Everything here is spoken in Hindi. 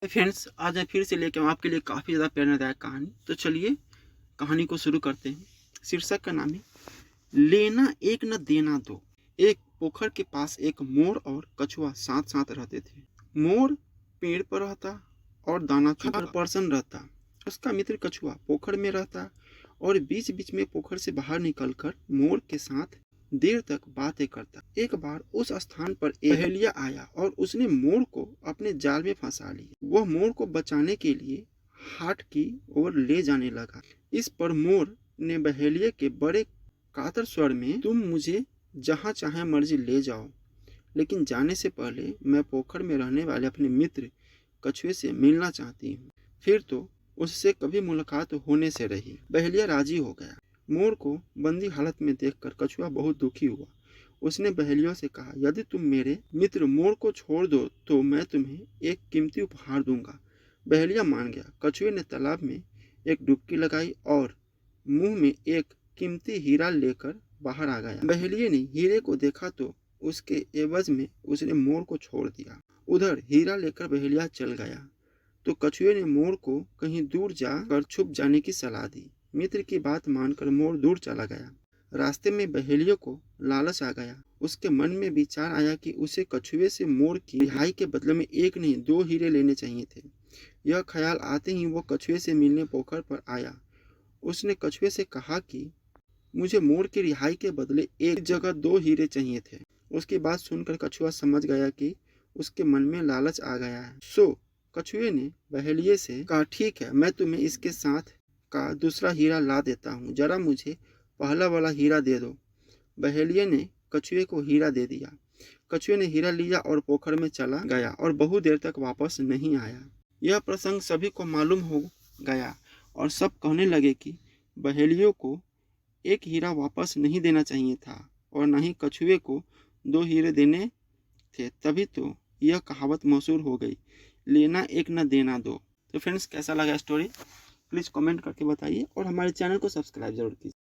फ्रेंड्स, आज मैं फिर से लेके आऊँ आपके लिए काफ़ी ज़्यादा प्रेरणादायक कहानी। तो चलिए कहानी को शुरू करते हैं। शीर्षक का नाम है लेना एक न देना दो। एक पोखर के पास एक मोर और कछुआ साथ साथ रहते थे। मोर पेड़ पर रहता और दाना खाकर प्रसन्न रहता। उसका मित्र कछुआ पोखर में रहता और बीच बीच में पोखर से बाहर निकलकर मोर के साथ देर तक बातें करता। एक बार उस स्थान पर एक पहेलिया आया और उसने मोर को अपने जाल में फंसा लिया। वह मोर को बचाने के लिए हाट की ओर ले जाने लगा। इस पर मोर ने बहेलिया के बड़े कातर स्वर में, तुम मुझे जहाँ चाहे मर्जी ले जाओ, लेकिन जाने से पहले मैं पोखर में रहने वाले अपने मित्र कछुए से मिलना चाहती हूँ। फिर तो उससे कभी मुलाकात होने से रही। बहेलिया राजी हो गया। मोर को बंदी हालत में देखकर कछुआ बहुत दुखी हुआ। उसने बहेलियों से कहा, यदि तुम मेरे मित्र मोर को छोड़ दो तो मैं तुम्हें एक कीमती उपहार दूंगा। बहेलिया मान गया। कछुए ने तालाब में एक डुबकी लगाई और मुंह में एक कीमती हीरा लेकर बाहर आ गया। बहेलिये ने हीरे को देखा तो उसके एवज में उसने मोर को छोड़ दिया। उधर हीरा लेकर बहेलिया चल गया तो कछुए ने मोर को कहीं दूर जाकर छुप जाने की सलाह दी। मित्र की बात मानकर मोर दूर चला गया। रास्ते में बहेलियों को लालच आ गया। उसके मन में विचार आया कि उसे कछुए से मोर की रिहाई के बदले में एक नहीं 2 हीरे लेने चाहिए थे। यह ख्याल आते ही वो कछुए से मिलने पोखर पर आया। उसने कछुए से कहा कि मुझे मोर की रिहाई के बदले एक जगह 2 हीरे चाहिए थे। उसकी बात सुनकर कछुआ समझ गया कि उसके मन में लालच आ गया है। सो कछुए ने बहेलिये से कहा, ठीक है, मैं तुम्हें इसके साथ का दूसरा हीरा ला देता हूँ, जरा मुझे पहला वाला हीरा दे दो। बहेलिये ने कछुए को हीरा दे दिया। कछुए ने हीरा लिया और पोखर में चला गया और बहुत देर तक वापस नहीं आया। यह प्रसंग सभी को मालूम हो गया और सब कहने लगे कि बहेलियों को एक हीरा वापस नहीं देना चाहिए था और न ही कछुए को 2 हीरे देने थे। तभी तो यह कहावत मशहूर हो गई, लेना एक न देना दो। तो फ्रेंड्स, कैसा लगा स्टोरी प्लीज़ कमेंट करके बताइए और हमारे चैनल को सब्सक्राइब जरूर कीजिए।